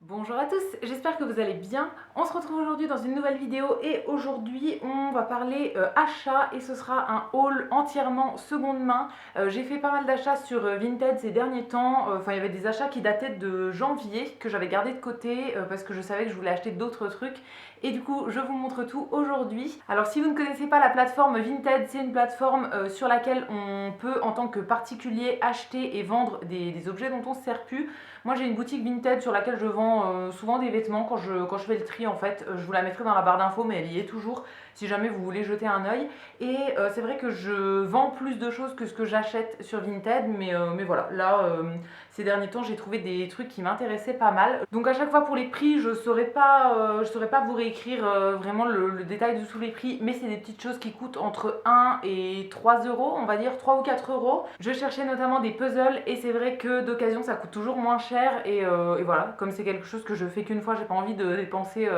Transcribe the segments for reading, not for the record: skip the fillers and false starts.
Bonjour à tous, j'espère que vous allez bien. On se retrouve aujourd'hui dans une nouvelle vidéo et aujourd'hui on va parler achat et ce sera un haul entièrement seconde main. J'ai fait pas mal d'achats sur Vinted ces derniers temps, il y avait des achats qui dataient de janvier que j'avais gardé de côté parce que je savais que je voulais acheter d'autres trucs et du coup je vous montre tout aujourd'hui. Alors si vous ne connaissez pas la plateforme Vinted, c'est une plateforme sur laquelle on peut en tant que particulier acheter et vendre des objets dont on ne se sert plus. Moi j'ai une boutique Vinted sur laquelle je vends souvent des vêtements quand je fais le tri en fait. Je vous la mettrai dans la barre d'infos mais elle y est toujours si jamais vous voulez jeter un œil. Et c'est vrai que je vends plus de choses que ce que j'achète sur Vinted mais voilà, là ces derniers temps j'ai trouvé des trucs qui m'intéressaient pas mal. Donc à chaque fois pour les prix je saurais pas vous réécrire vraiment le détail de tous les prix, mais c'est des petites choses qui coûtent entre 1 et 3 euros, on va dire 3 ou 4 euros. Je cherchais notamment des puzzles et c'est vrai que d'occasion ça coûte toujours moins cher et voilà, comme c'est quelque chose que je fais qu'une fois, j'ai pas envie de dépenser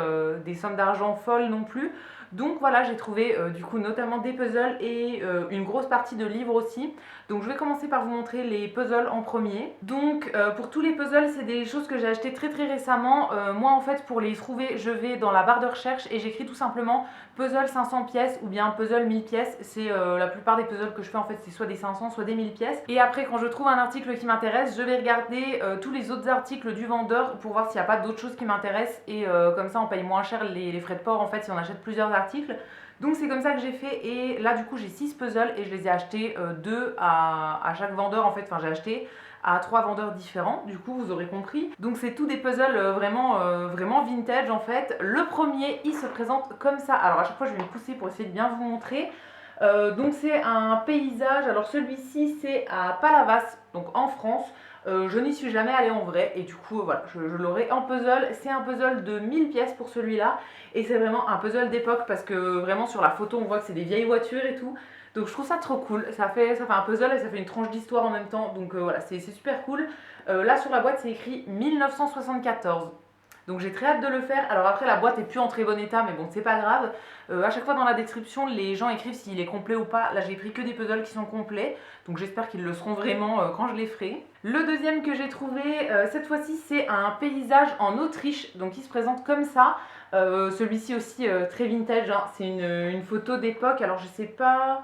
des sommes d'argent folles non plus. Donc voilà, j'ai trouvé du coup notamment des puzzles et une grosse partie de livres aussi. Donc je vais commencer par vous montrer les puzzles en premier. Donc pour tous les puzzles, c'est des choses que j'ai achetées très récemment. Moi en fait pour les trouver, je vais dans la barre de recherche et j'écris tout simplement puzzle 500 pièces ou bien puzzle 1000 pièces. C'est la plupart des puzzles que je fais en fait, c'est soit des 500 soit des 1000 pièces. Et après quand je trouve un article qui m'intéresse, je vais regarder tous les autres articles du vendeur pour voir s'il n'y a pas d'autres choses qui m'intéressent et comme ça on paye moins cher les frais de port en fait si on achète plusieurs articles. Donc c'est comme ça que j'ai fait et là du coup j'ai 6 puzzles et je les ai achetés 2 à chaque vendeur en fait, enfin j'ai acheté à 3 vendeurs différents, du coup vous aurez compris. Donc c'est tout des puzzles vraiment vintage en fait. Le premier il se présente comme ça, alors à chaque fois je vais me pousser pour essayer de bien vous montrer. Donc c'est un paysage, alors celui-ci c'est à Palavas, donc en France. Je n'y suis jamais allée en vrai et du coup voilà, je l'aurai en puzzle. C'est un puzzle de 1000 pièces pour celui-là et c'est vraiment un puzzle d'époque parce que vraiment sur la photo on voit que c'est des vieilles voitures et tout. Donc je trouve ça trop cool, ça fait un puzzle et ça fait une tranche d'histoire en même temps, donc voilà, c'est super cool. Là sur la boîte c'est écrit 1974. Donc j'ai très hâte de le faire. Alors après la boîte est plus en très bon état mais bon c'est pas grave. À chaque fois dans la description les gens écrivent s'il est complet ou pas. Là j'ai pris que des puzzles qui sont complets. Donc j'espère qu'ils le seront vraiment quand je les ferai. Le deuxième que j'ai trouvé cette fois-ci c'est un paysage en Autriche. Donc il se présente comme ça. Celui-ci aussi très vintage, hein. C'est une photo d'époque. Alors je sais pas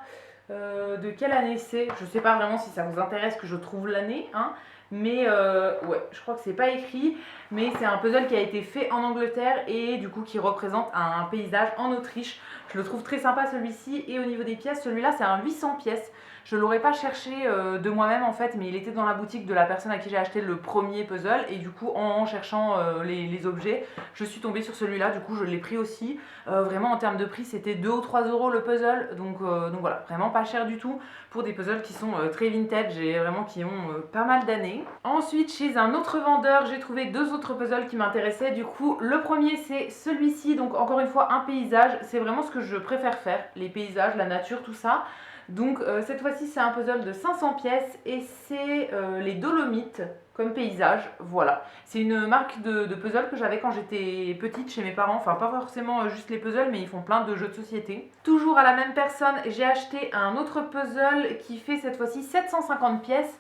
de quelle année c'est. Je sais pas vraiment si ça vous intéresse que je trouve l'année, hein. Mais ouais, je crois que c'est pas écrit, mais c'est un puzzle qui a été fait en Angleterre et du coup qui représente un paysage en Autriche. Je le trouve très sympa celui-ci et au niveau des pièces, celui-là c'est un 800 pièces. Je l'aurais pas cherché de moi-même en fait, mais il était dans la boutique de la personne à qui j'ai acheté le premier puzzle et du coup en cherchant les objets, je suis tombée sur celui-là, du coup je l'ai pris aussi. Vraiment en termes de prix c'était 2 ou 3 euros le puzzle, donc voilà, vraiment pas cher du tout pour des puzzles qui sont très vintage et vraiment qui ont pas mal d'années. Ensuite chez un autre vendeur j'ai trouvé 2 autres puzzles qui m'intéressaient. Du coup le premier c'est celui-ci, donc encore une fois un paysage, c'est vraiment ce que je préfère faire, les paysages, la nature, tout ça. Donc cette fois-ci c'est un puzzle de 500 pièces et c'est les Dolomites comme paysage, voilà. C'est une marque de puzzle que j'avais quand j'étais petite chez mes parents, enfin pas forcément juste les puzzles mais ils font plein de jeux de société. Toujours à la même personne, j'ai acheté un autre puzzle qui fait cette fois-ci 750 pièces.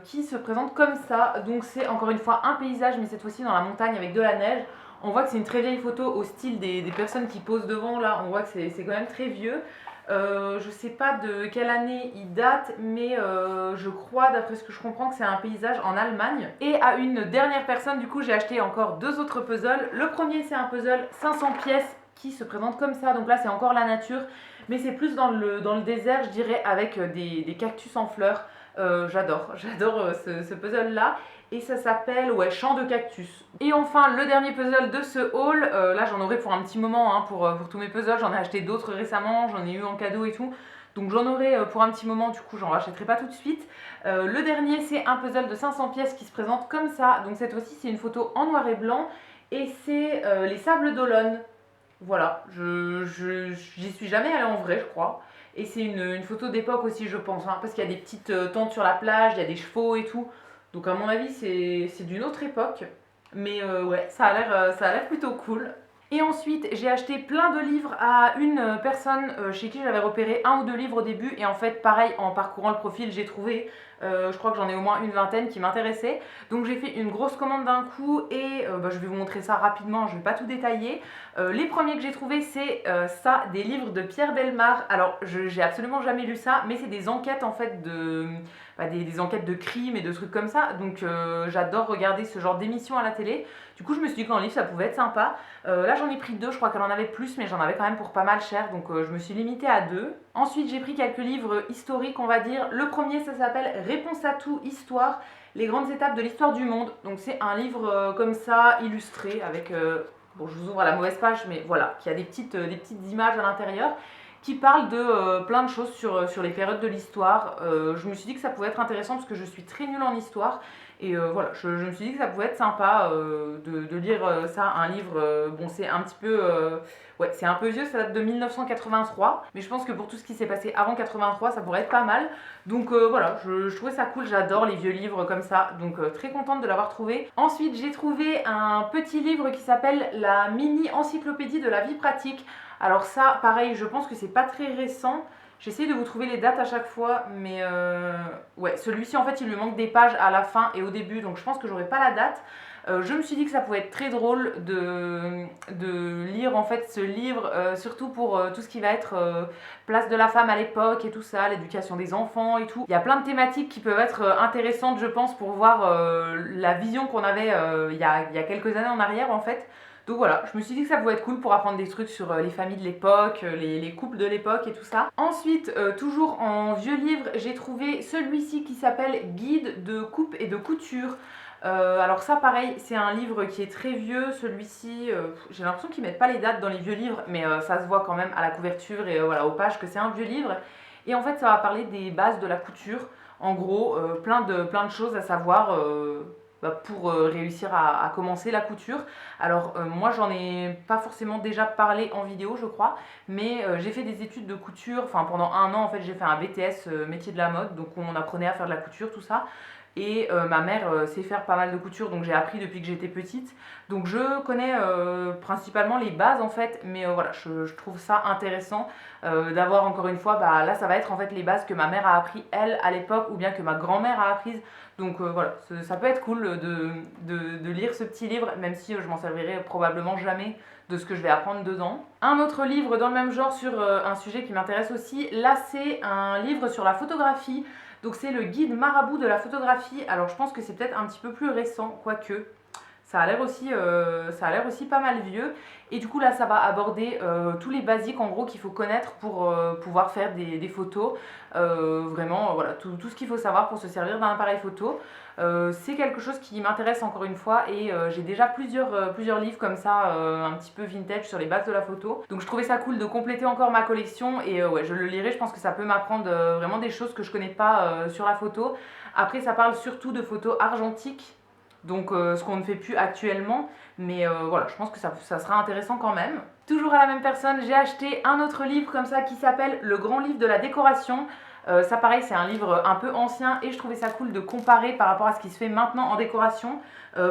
Qui se présente comme ça, donc c'est encore une fois un paysage mais cette fois-ci dans la montagne avec de la neige. On voit que c'est une très vieille photo au style des personnes qui posent devant là, on voit que c'est quand même très vieux. Je sais pas de quelle année il date, mais je crois, d'après ce que je comprends, que c'est un paysage en Allemagne. Et à une dernière personne, du coup, j'ai acheté encore 2 autres puzzles. Le premier, c'est un puzzle 500 pièces qui se présente comme ça. Donc là, c'est encore la nature, mais c'est plus dans le désert, je dirais, avec des cactus en fleurs. J'adore ce puzzle-là. Et ça s'appelle Champ de cactus. Et enfin le dernier puzzle de ce haul, là j'en aurai pour un petit moment hein, pour tous mes puzzles, j'en ai acheté d'autres récemment, j'en ai eu en cadeau et tout. Donc j'en aurai pour un petit moment, du coup j'en rachèterai pas tout de suite. Le dernier c'est un puzzle de 500 pièces qui se présente comme ça. Donc cette fois-ci c'est une photo en noir et blanc et c'est les Sables d'Olonne. Voilà, j'y suis jamais allée en vrai je crois. Et c'est une photo d'époque aussi je pense, hein, parce qu'il y a des petites tentes sur la plage, il y a des chevaux et tout. Donc à mon avis c'est d'une autre époque. Mais ouais, ça a l'air plutôt cool. Et ensuite, j'ai acheté plein de livres à une personne chez qui j'avais repéré un ou deux livres au début. Et en fait, pareil, en parcourant le profil, j'ai trouvé Je crois que j'en ai au moins une vingtaine qui m'intéressaient. Donc j'ai fait une grosse commande d'un coup et je vais vous montrer ça rapidement, je ne vais pas tout détailler. Les premiers que j'ai trouvés, c'est ça, des livres de Pierre Bellemare. Alors j'ai absolument jamais lu ça, mais c'est des enquêtes en fait des enquêtes de crimes et de trucs comme ça. Donc j'adore regarder ce genre d'émissions à la télé. Du coup je me suis dit qu'en livre ça pouvait être sympa. Là j'en ai pris deux, je crois qu'elle en avait plus, mais j'en avais quand même pour pas mal cher, donc je me suis limitée à deux. Ensuite j'ai pris quelques livres historiques on va dire. Le premier ça s'appelle Réponse à tout, Histoire, les grandes étapes de l'histoire du monde. Donc c'est un livre comme ça, illustré, avec, bon je vous ouvre à la mauvaise page, mais voilà, qui a des petites images à l'intérieur, qui parlent de plein de choses sur les périodes de l'histoire. Je me suis dit que ça pouvait être intéressant parce que je suis très nulle en histoire. Et voilà, je me suis dit que ça pouvait être sympa de lire ça, un livre. Bon, c'est un petit peu. Ouais, c'est un peu vieux, ça date de 1983. Mais je pense que pour tout ce qui s'est passé avant 83, ça pourrait être pas mal. Donc voilà, je trouvais ça cool, j'adore les vieux livres comme ça. Donc très contente de l'avoir trouvé. Ensuite, j'ai trouvé un petit livre qui s'appelle La mini encyclopédie de la vie pratique. Alors ça, pareil, je pense que c'est pas très récent. J'essaie de vous trouver les dates à chaque fois, mais ouais, celui-ci en fait il lui manque des pages à la fin et au début, donc je pense que j'aurai pas la date. Je me suis dit que ça pouvait être très drôle de lire en fait ce livre, surtout pour tout ce qui va être place de la femme à l'époque et tout ça, l'éducation des enfants et tout. Il y a plein de thématiques qui peuvent être intéressantes je pense pour voir la vision qu'on avait il y a quelques années en arrière en fait. Donc voilà, je me suis dit que ça pouvait être cool pour apprendre des trucs sur les familles de l'époque, les couples de l'époque et tout ça. Ensuite, toujours en vieux livre, j'ai trouvé celui-ci qui s'appelle Guide de coupe et de couture. Alors ça pareil, c'est un livre qui est très vieux, celui-ci, j'ai l'impression qu'ils mettent pas les dates dans les vieux livres, mais ça se voit quand même à la couverture et voilà, aux pages que c'est un vieux livre. Et en fait ça va parler des bases de la couture, en gros, plein de choses à savoir pour réussir à commencer la couture. Alors moi j'en ai pas forcément déjà parlé en vidéo je crois, mais j'ai fait des études de couture, enfin pendant un an en fait j'ai fait un BTS métier de la mode, donc on apprenait à faire de la couture tout ça. Et ma mère sait faire pas mal de couture, donc j'ai appris depuis que j'étais petite. Donc je connais principalement les bases en fait, mais voilà, je trouve ça intéressant d'avoir encore une fois, là ça va être en fait les bases que ma mère a appris elle à l'époque, ou bien que ma grand-mère a apprises. Donc voilà, ça peut être cool de lire ce petit livre, même si je m'en servirai probablement jamais de ce que je vais apprendre dedans. Un autre livre dans le même genre sur un sujet qui m'intéresse aussi, là c'est un livre sur la photographie. Donc c'est le guide marabout de la photographie. Alors je pense que c'est peut-être un petit peu plus récent, quoique. Ça a l'air aussi pas mal vieux. Et du coup là ça va aborder tous les basiques en gros qu'il faut connaître pour pouvoir faire des photos. Vraiment voilà, tout ce qu'il faut savoir pour se servir d'un appareil photo. C'est quelque chose qui m'intéresse encore une fois et j'ai déjà plusieurs livres comme ça, un petit peu vintage sur les bases de la photo. Donc je trouvais ça cool de compléter encore ma collection et ouais, je le lirai, je pense que ça peut m'apprendre vraiment des choses que je connais pas sur la photo. Après ça parle surtout de photos argentiques. Donc ce qu'on ne fait plus actuellement, mais voilà, je pense que ça sera intéressant quand même. Toujours à la même personne, j'ai acheté un autre livre comme ça qui s'appelle Le grand livre de la décoration. Ça pareil, c'est un livre un peu ancien et je trouvais ça cool de comparer par rapport à ce qui se fait maintenant en décoration.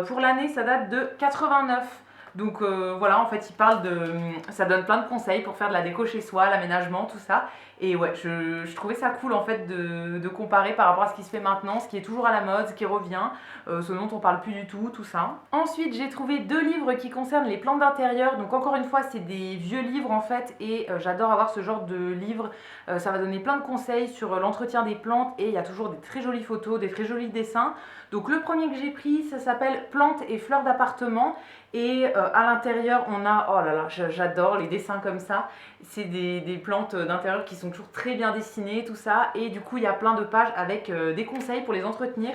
Pour l'année, ça date de 89. Donc voilà, en fait, ça donne plein de conseils pour faire de la déco chez soi, l'aménagement, tout ça. Et ouais, je trouvais ça cool en fait de comparer par rapport à ce qui se fait maintenant, ce qui est toujours à la mode, ce qui revient, ce dont on parle plus du tout ça. Ensuite, j'ai trouvé deux livres qui concernent les plantes d'intérieur. Donc encore une fois, c'est des vieux livres en fait et j'adore avoir ce genre de livres. Ça va donner plein de conseils sur l'entretien des plantes et il y a toujours des très jolies photos, des très jolis dessins. Donc le premier que j'ai pris, ça s'appelle Plantes et fleurs d'appartement. Et à l'intérieur, on a, oh là là, j'adore les dessins comme ça. C'est des plantes d'intérieur qui sont toujours très bien dessinées, tout ça. Et du coup, il y a plein de pages avec des conseils pour les entretenir.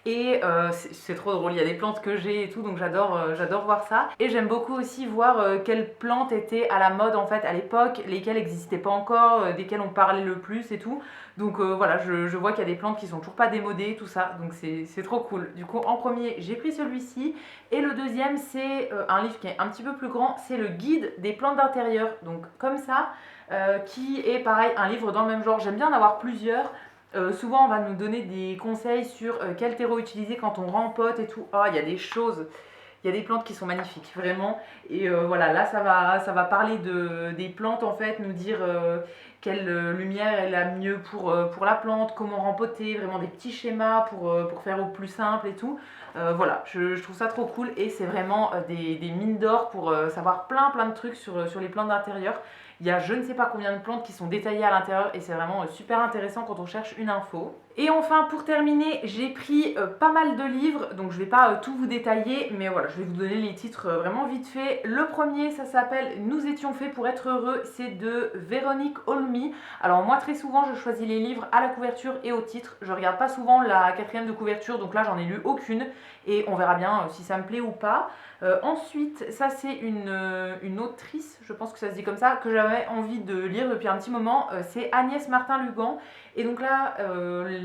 Et c'est trop drôle, il y a des plantes que j'ai et tout, donc j'adore voir ça. Et j'aime beaucoup aussi voir quelles plantes étaient à la mode en fait à l'époque, lesquelles n'existaient pas encore, desquelles on parlait le plus et tout. Donc voilà, je vois qu'il y a des plantes qui sont toujours pas démodées, tout ça, donc c'est trop cool. Du coup, en premier, j'ai pris celui-ci. Et le deuxième, c'est un livre qui est un petit peu plus grand, c'est le guide des plantes d'intérieur. Donc comme ça, qui est pareil, un livre dans le même genre. J'aime bien en avoir plusieurs. Souvent on va nous donner des conseils sur quel terreau utiliser quand on rempote et tout. Oh, il y a des choses, Il y a des plantes qui sont magnifiques, vraiment. Et voilà, là ça va parler des plantes en fait, nous dire quelle lumière est la mieux pour la plante, comment rempoter, vraiment des petits schémas pour faire au plus simple et tout. Voilà, je trouve ça trop cool et c'est vraiment des mines d'or pour savoir plein de trucs sur les plantes d'intérieur. Il y a je ne sais pas combien de plantes qui sont détaillées à l'intérieur et c'est vraiment super intéressant quand on cherche une info. Et enfin, pour terminer, j'ai pris pas mal de livres, donc je vais pas tout vous détailler, mais voilà, je vais vous donner les titres vraiment vite fait. Le premier, ça s'appelle Nous étions faits pour être heureux, c'est de Véronique Olmy. Alors moi, très souvent, je choisis les livres à la couverture et au titre. Je regarde pas souvent la quatrième de couverture, donc là, j'en ai lu aucune, et on verra bien si ça me plaît ou pas. Ensuite, ça c'est une autrice, je pense que ça se dit comme ça, que j'avais envie de lire depuis un petit moment, c'est Agnès Martin-Lugan. Et donc là,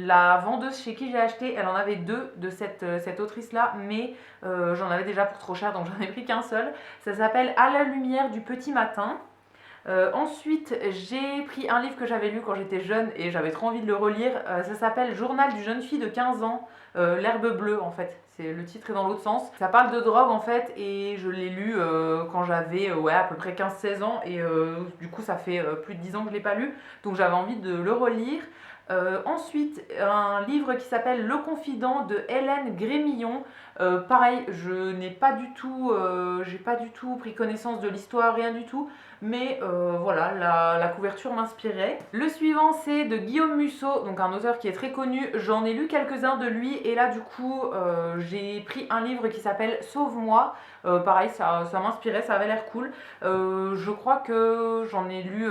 la vendeuse chez qui j'ai acheté, elle en avait deux de cette autrice-là, mais j'en avais déjà pour trop cher, donc j'en ai pris qu'un seul. Ça s'appelle À la lumière du petit matin. Ensuite, j'ai pris un livre que j'avais lu quand j'étais jeune et j'avais trop envie de le relire. Ça s'appelle Journal d'une jeune fille de 15 ans, l'herbe bleue en fait. Le titre est dans l'autre sens. Ça parle de drogue en fait et je l'ai lu quand j'avais ouais, à peu près 15-16 ans et du coup ça fait plus de 10 ans que je ne l'ai pas lu. Donc j'avais envie de le relire. Ensuite, un livre qui s'appelle Le Confident de Hélène Grémillon. Pareil, je n'ai pas du tout, j'ai pas du tout pris connaissance de l'histoire, rien du tout. Mais voilà, la couverture m'inspirait. Le suivant, c'est de Guillaume Musso, donc un auteur qui est très connu. J'en ai lu quelques-uns de lui et là, du coup, j'ai pris un livre qui s'appelle Sauve-moi. Pareil, ça m'inspirait, ça avait l'air cool. Je crois que j'en ai lu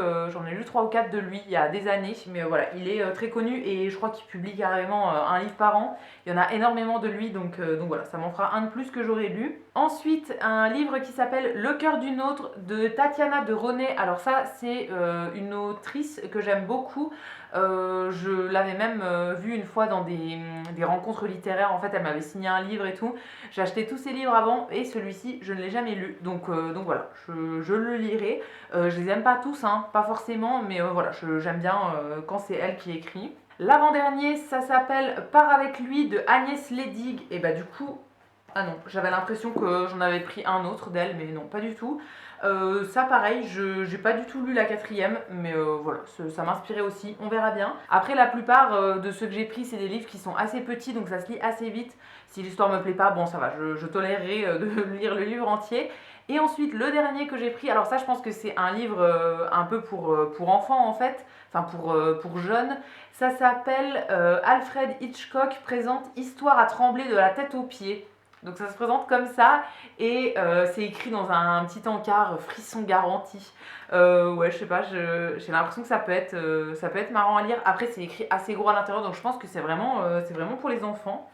3 ou 4 de lui il y a des années, mais voilà, il est très connu et je crois qu'il publie carrément un livre par an. Il y en a énormément de lui, donc voilà, ça m'en fera un de plus que j'aurais lu. Ensuite, un livre qui s'appelle Le cœur d'une autre de Tatiana de René. Alors ça, c'est une autrice que j'aime beaucoup. Je l'avais même vue une fois dans des rencontres littéraires. En fait, elle m'avait signé un livre et tout. J'ai acheté tous ses livres avant et celui-ci, je ne l'ai jamais lu. Donc voilà, je le lirai. Je les aime pas tous, hein, pas forcément, mais voilà, j'aime bien quand c'est elle qui écrit. L'avant-dernier, ça s'appelle Pars avec lui de Agnès Ledig. Et bah du coup, ah non, j'avais l'impression que j'en avais pris un autre d'elle, mais non, pas du tout. Ça pareil, j'ai pas du tout lu la quatrième, mais voilà, ça m'inspirait aussi, on verra bien. Après, la plupart de ceux que j'ai pris, c'est des livres qui sont assez petits, donc ça se lit assez vite. Si l'histoire me plaît pas, bon ça va, je tolérerai de lire le livre entier. Et ensuite, le dernier que j'ai pris, alors ça je pense que c'est un livre un peu pour enfants en fait, enfin pour jeunes. Ça s'appelle Alfred Hitchcock présente Histoire à trembler de la tête aux pieds. Donc ça se présente comme ça et c'est écrit dans un petit encart frisson garanti. Ouais, je sais pas, j'ai l'impression que ça peut être marrant à lire. Après, c'est écrit assez gros à l'intérieur, donc je pense que c'est vraiment pour les enfants.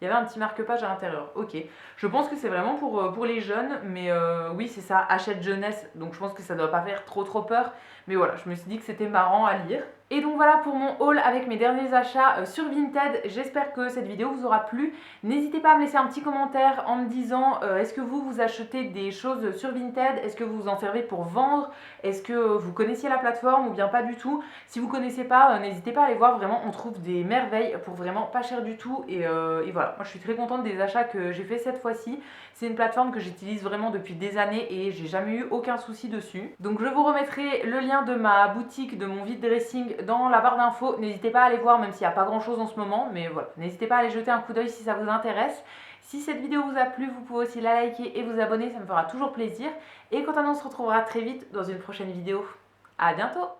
Il y avait un petit marque-page à l'intérieur. Ok. Je pense que c'est vraiment pour les jeunes, mais oui, c'est ça, Hachette jeunesse, donc je pense que ça doit pas faire trop peur. Mais voilà, je me suis dit que c'était marrant à lire. Et donc voilà pour mon haul avec mes derniers achats sur Vinted. J'espère que cette vidéo vous aura plu. N'hésitez pas à me laisser un petit commentaire en me disant est-ce que vous achetez des choses sur Vinted? Est-ce que vous vous en servez pour vendre? Est-ce que vous connaissiez la plateforme ou bien pas du tout? Si vous connaissez pas, n'hésitez pas à aller voir. Vraiment, on trouve des merveilles pour vraiment pas cher du tout. Et voilà, moi je suis très contente des achats que j'ai fait cette fois-ci. C'est une plateforme que j'utilise vraiment depuis des années et j'ai jamais eu aucun souci dessus. Donc je vous remettrai le lien de ma boutique, de mon vide dressing dans la barre d'infos. N'hésitez pas à aller voir même s'il n'y a pas grand chose en ce moment, mais voilà, n'hésitez pas à aller jeter un coup d'œil si ça vous intéresse. Si cette vidéo vous a plu, vous pouvez aussi la liker et vous abonner, ça me fera toujours plaisir. Et quant à nous, on se retrouvera très vite dans une prochaine vidéo. À bientôt!